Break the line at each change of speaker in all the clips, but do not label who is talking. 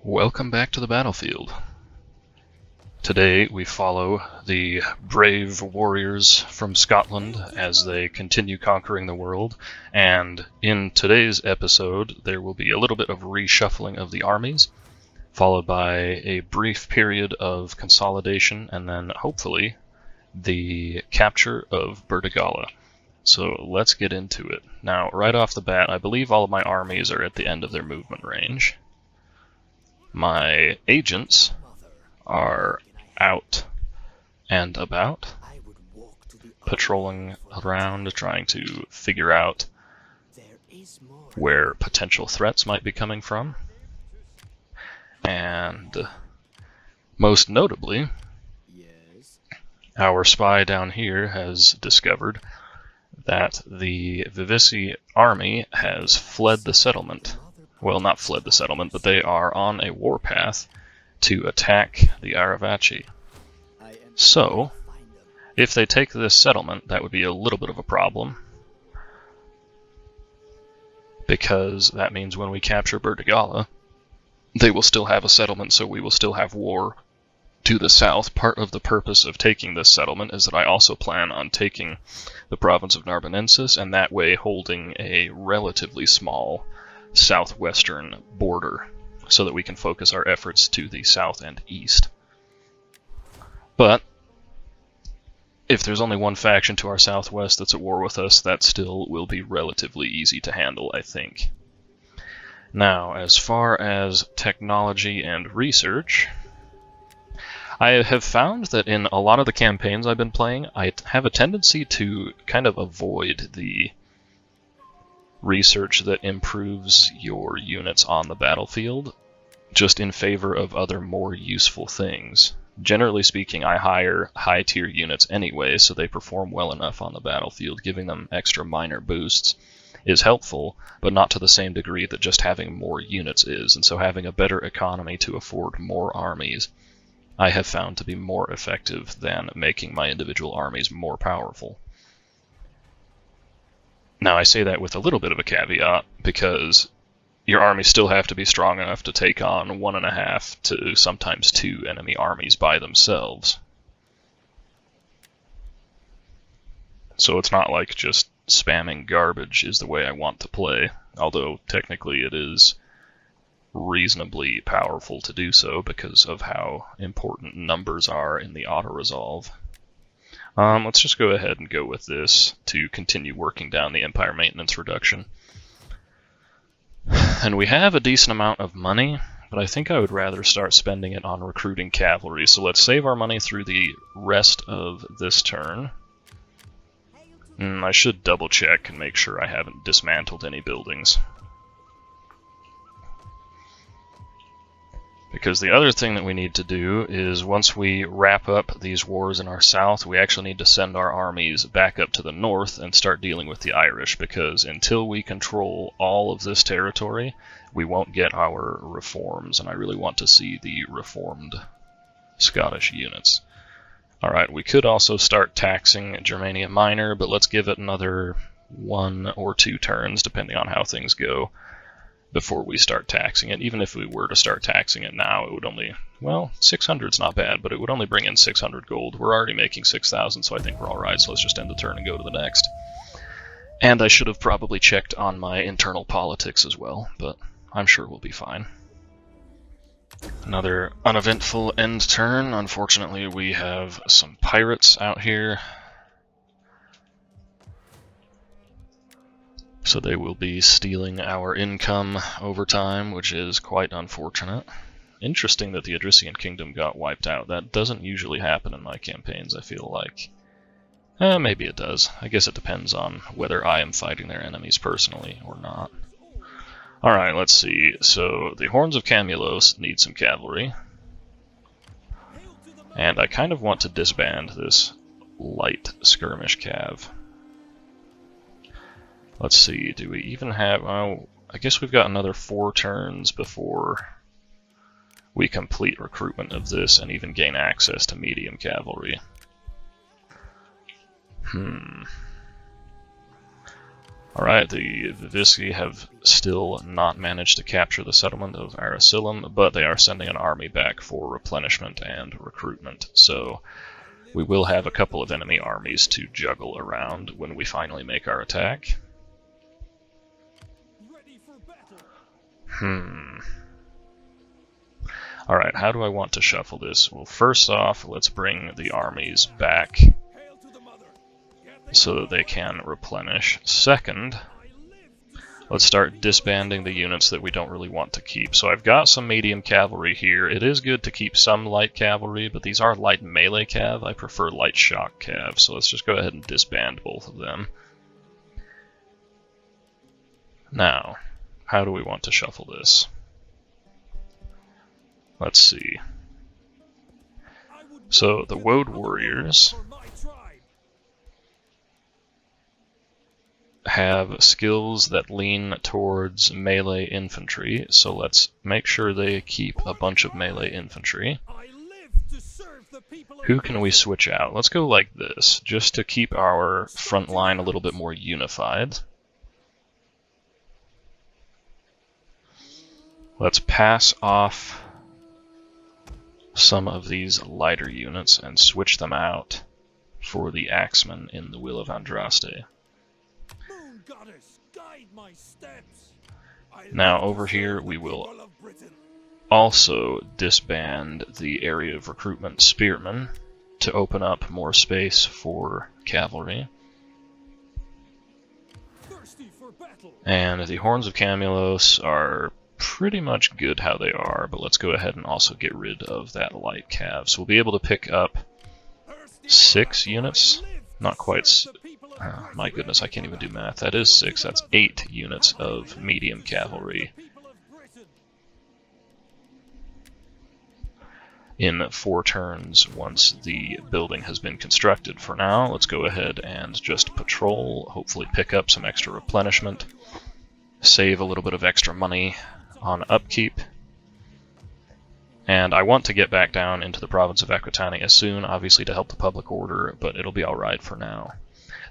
Welcome back to the battlefield. Today we follow the brave warriors from Scotland as they continue conquering the world, and in today's episode there will be a little bit of reshuffling of the armies, followed by a brief period of consolidation, and then hopefully the capture of Burdigala. So let's get into it. Now, right off the bat, I believe all of my armies are at the end of their movement range. My agents are out and about, patrolling around, trying to figure out where potential threats might be coming from. And most notably, our spy down here has discovered that the Vivici army has fled the settlement. Well, not fled the settlement, but they are on a warpath to attack the Aravaci. So, if they take this settlement, that would be a little bit of a problem, because that means when we capture Burdigala, they will still have a settlement, so we will still have war to the south. Part of the purpose of taking this settlement is that I also plan on taking the province of Narbonensis, and that way holding a relatively small southwestern border, so that we can focus our efforts to the south and east. But if there's only one faction to our southwest that's at war with us, that still will be relatively easy to handle, I think. Now, as far as technology and research, I have found that in a lot of the campaigns I've been playing, I have a tendency to kind of avoid the research that improves your units on the battlefield, just in favor of other more useful things. Generally speaking, I hire high-tier units anyway, so they perform well enough on the battlefield. Giving them extra minor boosts is helpful, but not to the same degree that just having more units is, and so having a better economy to afford more armies I have found to be more effective than making my individual armies more powerful. Now, I say that with a little bit of a caveat, because your armies still have to be strong enough to take on 1.5 to sometimes 2 enemy armies by themselves. So it's not like just spamming garbage is the way I want to play, although technically it is reasonably powerful to do so because of how important numbers are in the auto-resolve. Let's just go ahead and go with this to continue working down the Empire maintenance reduction. And we have a decent amount of money, but I think I would rather start spending it on recruiting cavalry. So let's save our money through the rest of this turn. I should double check and make sure I haven't dismantled any buildings. Because the other thing that we need to do is, once we wrap up these wars in our south, we actually need to send our armies back up to the north and start dealing with the Irish, because until we control all of this territory, we won't get our reforms, and I really want to see the reformed Scottish units. Alright, we could also start taxing Germania Minor, but let's give it another 1 or 2 turns, depending on how things go, before we start taxing it. Even if we were to start taxing it now, it would only, well, 600's not bad, but it would only bring in 600 gold. We're already making 6,000, so I think we're alright, so let's just end the turn and go to the next. And I should have probably checked on my internal politics as well, but I'm sure we'll be fine. Another uneventful end turn. Unfortunately, we have some pirates out here, so they will be stealing our income over time, which is quite unfortunate. Interesting that the Adrician Kingdom got wiped out. That doesn't usually happen in my campaigns, I feel like. Maybe it does. I guess it depends on whether I am fighting their enemies personally or not. Alright, let's see. So, the Hordes of Camulos need some cavalry. And I kind of want to disband this light skirmish cav. Let's see, do we even have... Oh, I guess we've got another 4 turns before we complete recruitment of this and even gain access to medium cavalry. Alright, the Vivisci have still not managed to capture the settlement of Arasilum, but they are sending an army back for replenishment and recruitment, so we will have a couple of enemy armies to juggle around when we finally make our attack. Alright, how do I want to shuffle this? Well, first off, let's bring the armies back so that they can replenish. Second, let's start disbanding the units that we don't really want to keep. So I've got some medium cavalry here. It is good to keep some light cavalry, but these are light melee cav. I prefer light shock cav, so let's just go ahead and disband both of them. Now, how do we want to shuffle this? Let's see. So the Woad Warriors have skills that lean towards melee infantry, so let's make sure they keep a bunch of melee infantry. Who can we switch out? Let's go like this, just to keep our front line a little bit more unified. Let's pass off some of these lighter units and switch them out for the Axemen in the Will of Andraste. Now over here we will also disband the area of recruitment spearmen to open up more space for cavalry. And the Horns of Camulos are pretty much good how they are, but let's go ahead and also get rid of that light cav. So we'll be able to pick up 6 units, not quite, my goodness, I can't even do math. That is 6, that's 8 units of medium cavalry in 4 turns once the building has been constructed. For now, let's go ahead and just patrol, hopefully pick up some extra replenishment, save a little bit of extra money on upkeep. And I want to get back down into the province of Aquitania soon, obviously to help the public order, but it'll be alright for now.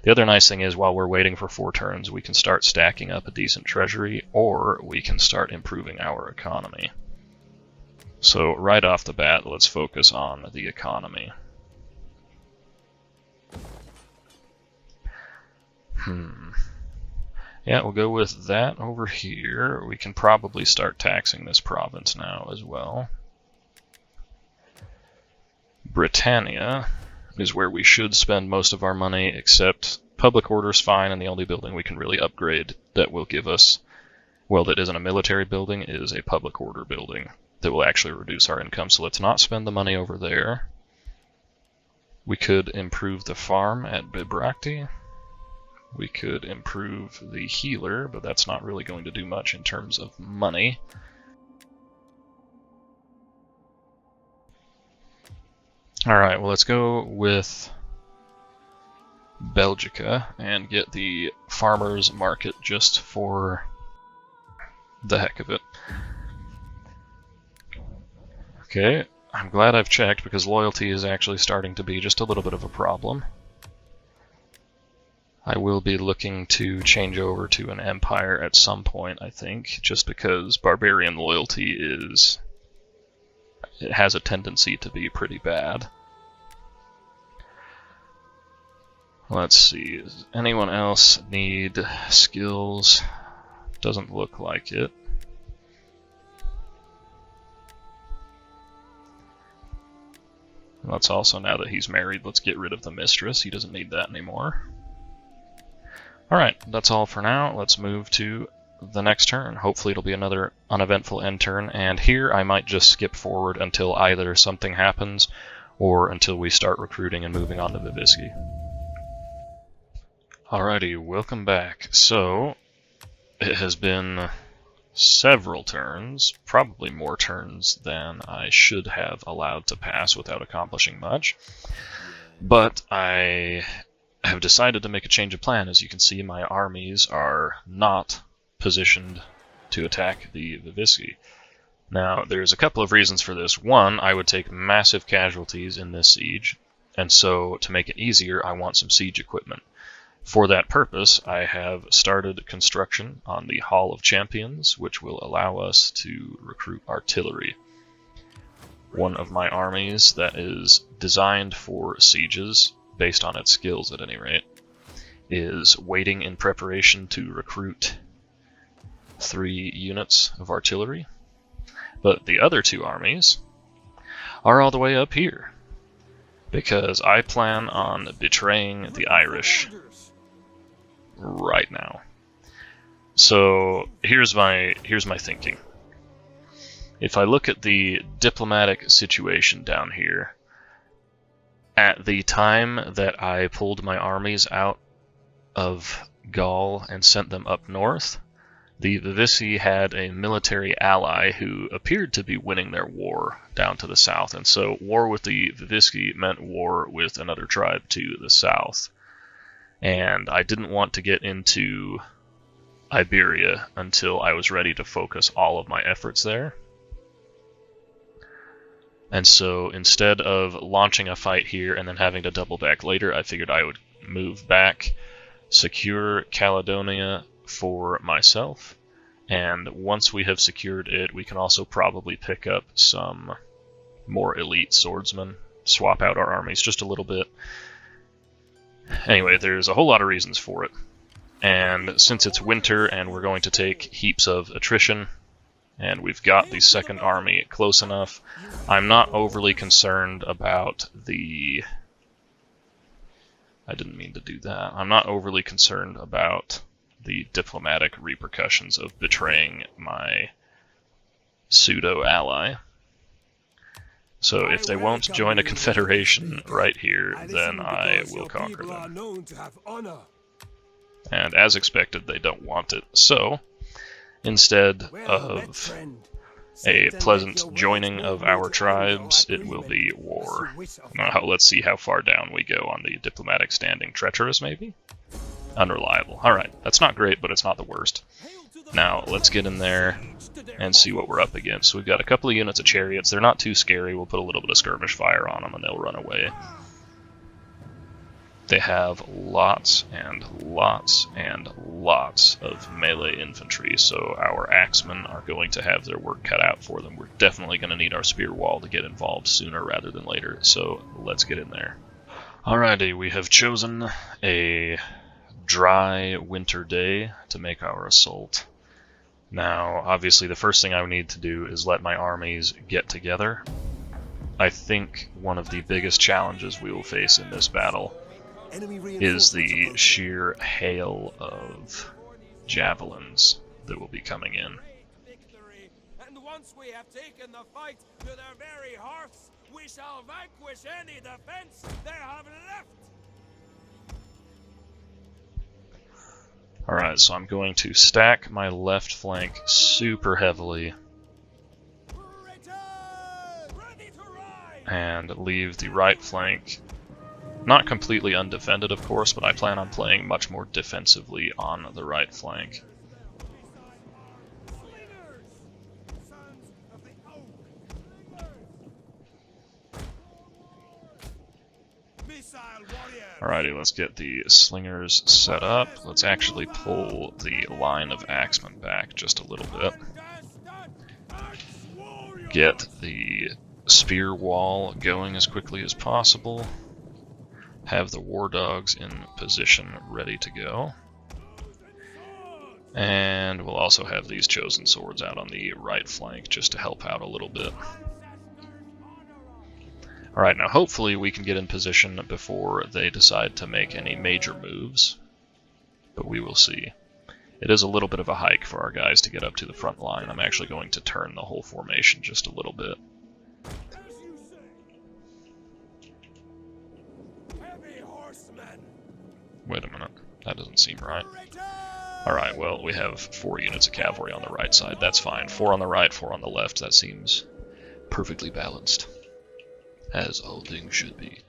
The other nice thing is, while we're waiting for 4 turns, we can start stacking up a decent treasury, or we can start improving our economy. So right off the bat, let's focus on the economy. Yeah, we'll go with that over here. We can probably start taxing this province now as well. Britannia is where we should spend most of our money, except public order's fine, and the only building we can really upgrade that will give us, well, that isn't a military building, is a public order building that will actually reduce our income, so let's not spend the money over there. We could improve the farm at Bibracte. We could improve the healer, but that's not really going to do much in terms of money. Alright, well, let's go with Belgica and get the farmers market just for the heck of it. Okay, I'm glad I've checked because loyalty is actually starting to be just a little bit of a problem. I will be looking to change over to an empire at some point, I think, just because barbarian loyalty it has a tendency to be pretty bad. Let's see, does anyone else need skills? Doesn't look like it. Let's also, now that he's married, let's get rid of the mistress. He doesn't need that anymore. Alright, that's all for now. Let's move to the next turn. Hopefully it'll be another uneventful end turn, and here I might just skip forward until either something happens or until we start recruiting and moving on to Vivisci. Alrighty, welcome back. So, it has been several turns, probably more turns than I should have allowed to pass without accomplishing much, but I have decided to make a change of plan. As you can see, my armies are not positioned to attack the Vivisci. Now, there's a couple of reasons for this. One, I would take massive casualties in this siege, and so to make it easier, I want some siege equipment. For that purpose, I have started construction on the Hall of Champions, which will allow us to recruit artillery. One of my armies that is designed for sieges, based on its skills at any rate, is waiting in preparation to recruit 3 units of artillery. But the other 2 armies are all the way up here, because I plan on betraying the Irish right now. So here's my thinking. If I look at the diplomatic situation down here, at the time that I pulled my armies out of Gaul and sent them up north, the Vivisci had a military ally who appeared to be winning their war down to the south, and so war with the Vivisci meant war with another tribe to the south. And I didn't want to get into Iberia until I was ready to focus all of my efforts there. And so instead of launching a fight here and then having to double back later, I figured I would move back, secure Caledonia for myself, and once we have secured it, we can also probably pick up some more elite swordsmen, swap out our armies just a little bit. Anyway, there's a whole lot of reasons for it. And since it's winter and we're going to take heaps of attrition, and we've got the second army close enough, I'm not overly concerned about the... I didn't mean to do that. I'm not overly concerned about the diplomatic repercussions of betraying my pseudo-ally. So if they won't join a confederation right here, then I will conquer them. And as expected, they don't want it. So, instead of a pleasant joining of our tribes, it will be war. Now, let's see how far down we go on the diplomatic standing. Treacherous, maybe? Unreliable. Alright, that's not great, but it's not the worst. Now, let's get in there and see what we're up against. So we've got a couple of units of chariots. They're not too scary. We'll put a little bit of skirmish fire on them and they'll run away. They have lots and lots and lots of melee infantry, so our axemen are going to have their work cut out for them. We're definitely going to need our spear wall to get involved sooner rather than later, so let's get in there. Alrighty, we have chosen a dry winter day to make our assault. Now, obviously the first thing I need to do is let my armies get together. I think one of the biggest challenges we will face in this battle is the sheer hail of javelins that will be coming in.
And once we have taken the fight to their very hearts, we shall vanquish any defense they have left.
Alright, so I'm going to stack my left flank super heavily and leave the right flank not completely undefended, of course, but I plan on playing much more defensively on the right flank. Alrighty, let's get the slingers set up. Let's actually pull the line of axemen back just a little bit. Get the spear wall going as quickly as possible. Have the war dogs in position ready to go. And we'll also have these chosen swords out on the right flank just to help out a little bit. Alright, now hopefully we can get in position before they decide to make any major moves, but we will see. It is a little bit of a hike for our guys to get up to the front line. I'm actually going to turn the whole formation just a little bit. Wait a minute, that doesn't seem right. Alright, well, we have 4 units of cavalry on the right side. That's fine. 4 on the right, 4 on the left. That seems perfectly balanced, as all things should be.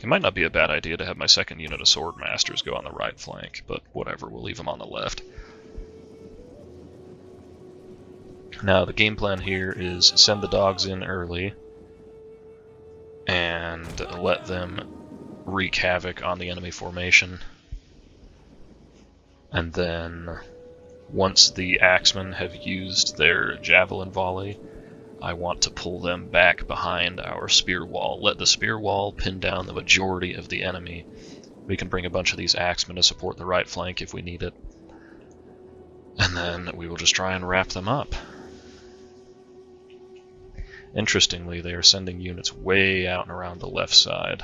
It might not be a bad idea to have my second unit of sword masters go on the right flank, but whatever, we'll leave them on the left. Now, the game plan here is send the dogs in early and let them wreak havoc on the enemy formation. And then, once the axemen have used their javelin volley, I want to pull them back behind our spear wall. Let the spear wall pin down the majority of the enemy. We can bring a bunch of these axemen to support the right flank if we need it. And then we will just try and wrap them up. Interestingly, they are sending units way out and around the left side.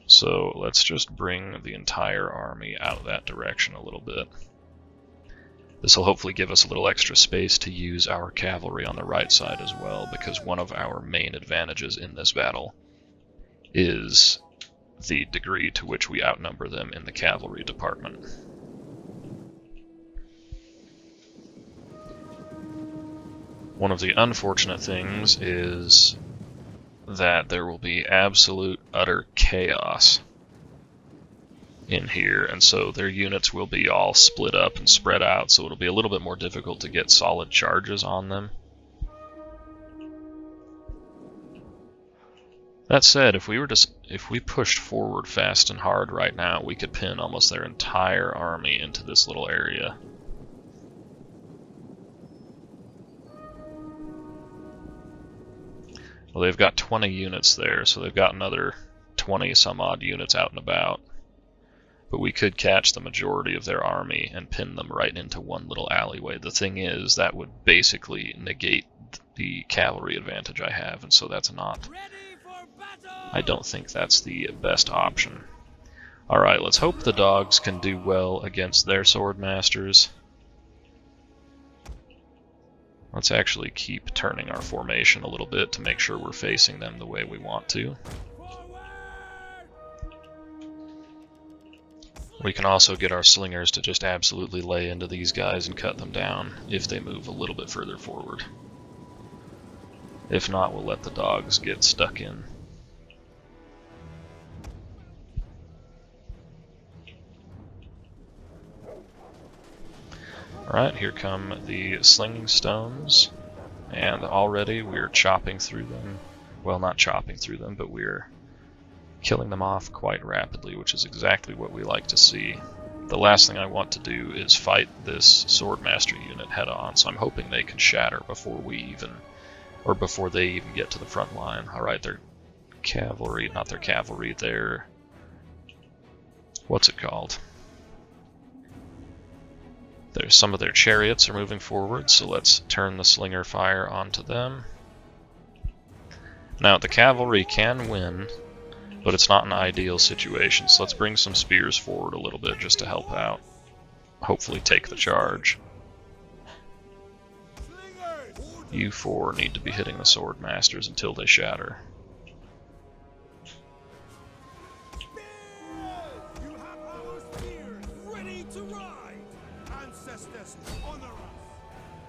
So let's just bring the entire army out that direction a little bit. This will hopefully give us a little extra space to use our cavalry on the right side as well, because one of our main advantages in this battle is the degree to which we outnumber them in the cavalry department. One of the unfortunate things is that there will be absolute utter chaos in here, and so their units will be all split up and spread out, so it'll be a little bit more difficult to get solid charges on them. That said, if we pushed forward fast and hard right now, we could pin almost their entire army into this little area. Well, they've got 20 units there, so they've got another 20 some odd units out and about. But we could catch the majority of their army and pin them right into one little alleyway. The thing is, that would basically negate the cavalry advantage I have, and so that's not... I don't think that's the best option. Alright, let's hope the dogs can do well against their swordmasters. Let's actually keep turning our formation a little bit to make sure we're facing them the way we want to. We can also get our slingers to just absolutely lay into these guys and cut them down if they move a little bit further forward. If not, we'll let the dogs get stuck in. Alright, here come the slinging stones, and already we're chopping through them. Well, not chopping through them, but we're killing them off quite rapidly, which is exactly what we like to see. The last thing I want to do is fight this swordmaster unit head on, so I'm hoping they can shatter before before they even get to the front line. Alright, their cavalry, not their cavalry, their... what's it called? Some of their chariots are moving forward, so let's turn the slinger fire onto them. Now, the cavalry can win, but it's not an ideal situation, so let's bring some spears forward a little bit just to help out. Hopefully take the charge. You four need to be hitting the swordmasters until they shatter.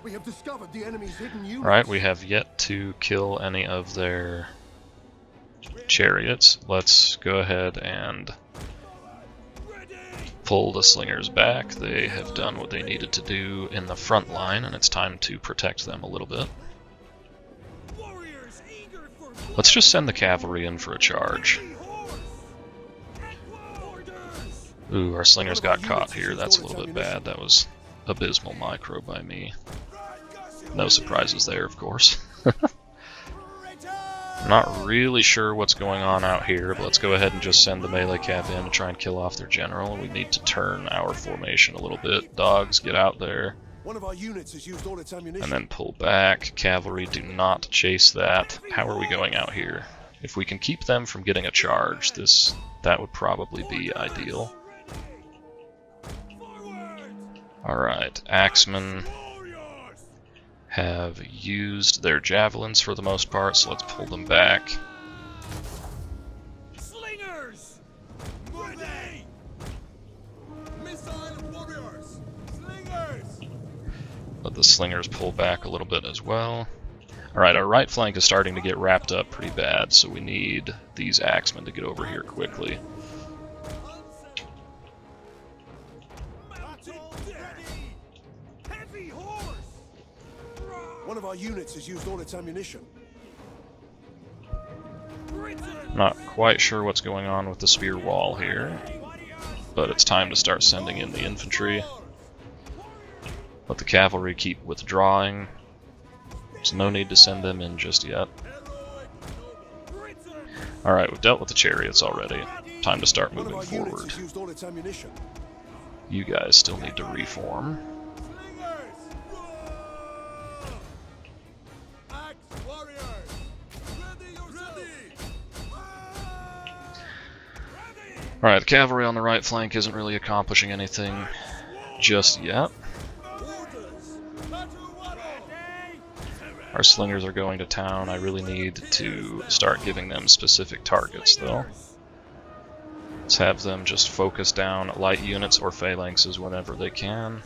We have discovered the enemy's hidden units.
Alright, we have yet to kill any of their chariots. Let's go ahead and pull the slingers back. They have done what they needed to do in the front line, and it's time to protect them a little bit. Let's just send the cavalry in for a charge. Ooh, our slingers got caught here. That's a little bit bad. That was abysmal micro by me. No surprises there, of course. I'm not really sure what's going on out here, but let's go ahead and just send the melee cav in to try and kill off their general. We need to turn our formation a little bit. Dogs, get out there.
One of our units has used all its ammunition.
And then pull back. Cavalry, do not chase that. How are we going out here? If we can keep them from getting a charge, that would probably be ideal. Alright, axemen have used their javelins for the most part, so let's pull them back.
Slingers! Ready! Missile warriors! Slingers!
Let the slingers pull back a little bit as well. Alright, our right flank is starting to get wrapped up pretty bad, so we need these axemen to get over here quickly.
One of our units has used all its ammunition.
Not quite sure what's going on with the spear wall here, but it's time to start sending in the infantry. Let the cavalry keep withdrawing. There's no need to send them in just yet. Alright, we've dealt with the chariots already. Time to start
One of
moving
our units
forward.
has used all its ammunition.
You guys still need to reform. Alright, the cavalry on the right flank isn't really accomplishing anything just yet. Our slingers are going to town. I really need to start giving them specific targets, though. Let's have them just focus down light units or phalanxes whenever they can.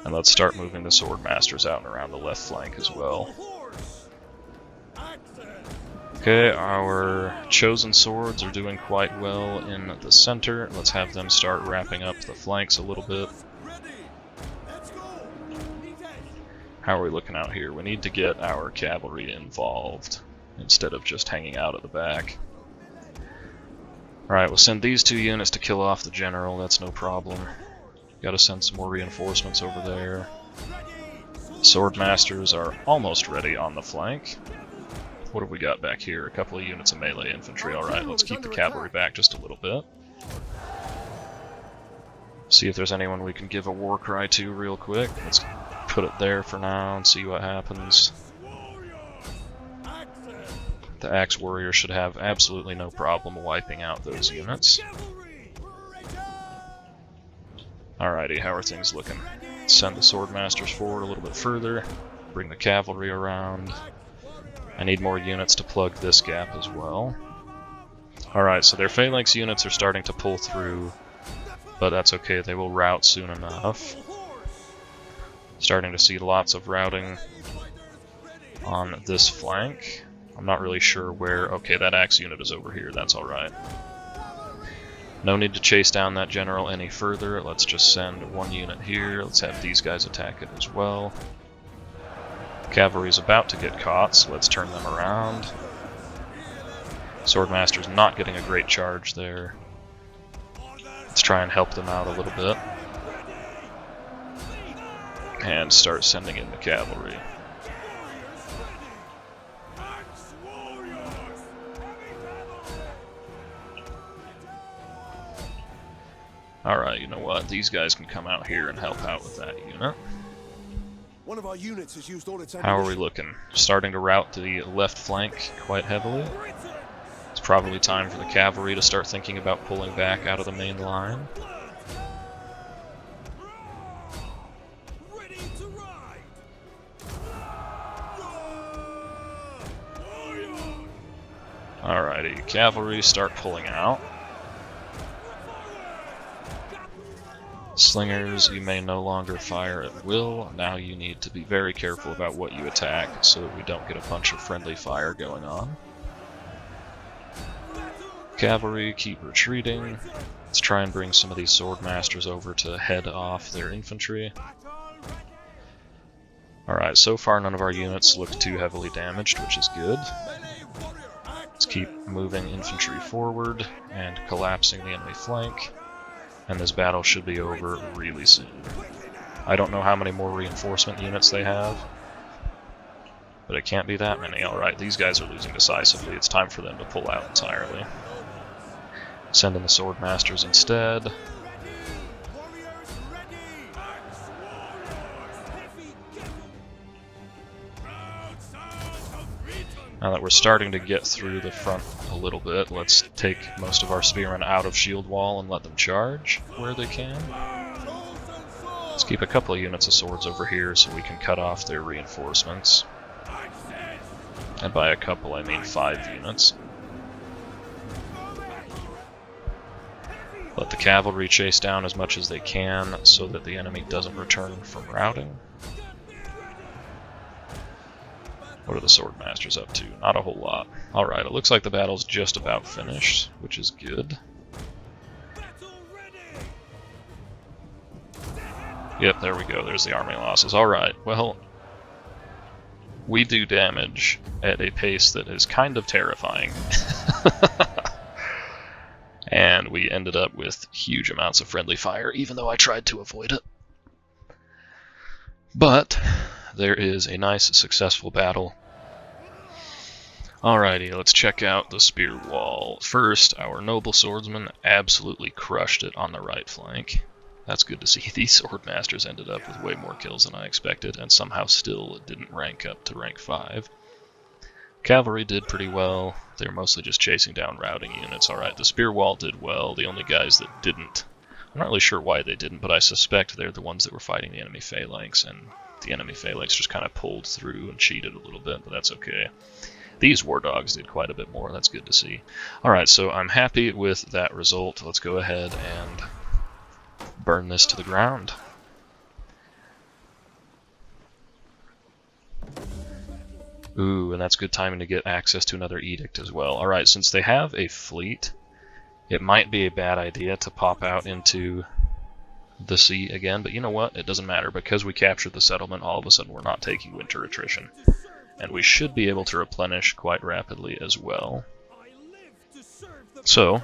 And let's start moving the sword masters out and around the left flank as well. Okay, our chosen swords are doing quite well in the center. Let's have them start wrapping up the flanks a little bit. How are we looking out here? We need to get our cavalry involved instead of just hanging out at the back. Alright, we'll send these 2 units to kill off the general, that's no problem. Gotta send some more reinforcements over there. Sword masters are almost ready on the flank. What have we got back here? A couple of units of melee infantry. Alright, let's keep the cavalry back just a little bit. See if there's anyone we can give a war cry to real quick. Let's put it there for now and see what happens. The axe warrior should have absolutely no problem wiping out those units. Alrighty, how are things looking? Send the sword masters forward a little bit further. Bring the cavalry around. I need more units to plug this gap as well. Alright, so their phalanx units are starting to pull through, but that's okay, they will rout soon enough. Starting to see lots of routing on this flank. I'm not really sure where... Okay, that axe unit is over here, that's alright. No need to chase down that general any further, let's just send 1 unit here, let's have these guys attack it as well. Cavalry's about to get caught, so let's turn them around. Swordmaster's not getting a great charge there. Let's try and help them out a little bit. And start sending in the cavalry. Alright, you know what? These guys can come out here and help out with that unit.
One of our units has used all its
How are we
ammunition.
looking? Starting to rout the left flank quite heavily. It's probably time for the cavalry to start thinking about pulling back out of the main line. Alrighty, cavalry start pulling out. Slingers, you may no longer fire at will. Now you need to be very careful about what you attack so that we don't get a bunch of friendly fire going on. Cavalry, keep retreating. Let's try and bring some of these sword masters over to head off their infantry. Alright, so far none of our units look too heavily damaged, which is good. Let's keep moving infantry forward and collapsing the enemy flank. And this battle should be over really soon. I don't know how many more reinforcement units they have, but it can't be that many. Alright, these guys are losing decisively. It's time for them to pull out entirely. Send in the sword masters instead. Now that we're starting to get through the front a little bit, let's take most of our spearmen out of shield wall and let them charge where they can. Let's keep a couple of units of swords over here so we can cut off their reinforcements. And by a couple, I mean 5 units. Let the cavalry chase down as much as they can so that the enemy doesn't return from routing. What are the sword masters up to? Not a whole lot. Alright, it looks like the battle's just about finished, which is good. Yep, there we go. There's the army losses. Alright, well, we do damage at a pace that is kind of terrifying. And we ended up with huge amounts of friendly fire, even though I tried to avoid it. But there is a nice, successful battle. Alrighty, let's check out the spear wall. First, our noble swordsman absolutely crushed it on the right flank. That's good to see. These sword masters ended up with way more kills than I expected, and somehow still didn't rank up to rank 5. Cavalry did pretty well. They're mostly just chasing down routing units. Alright, the spear wall did well. The only guys that didn't, I'm not really sure why they didn't, but I suspect they're the ones that were fighting the enemy phalanx, and the enemy phalanx just kind of pulled through and cheated a little bit, but that's okay. These war dogs did quite a bit more. That's good to see. Alright, so I'm happy with that result. Let's go ahead and burn this to the ground. Ooh, and that's good timing to get access to another edict as well. Alright, since they have a fleet, it might be a bad idea to pop out into the sea again, but you know what? It doesn't matter. Because we captured the settlement, all of a sudden we're not taking winter attrition. And we should be able to replenish quite rapidly as well. So,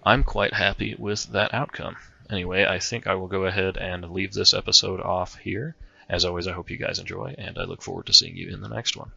I'm quite happy with that outcome. Anyway, I think I will go ahead and leave this episode off here. As always, I hope you guys enjoy, and I look forward to seeing you in the next one.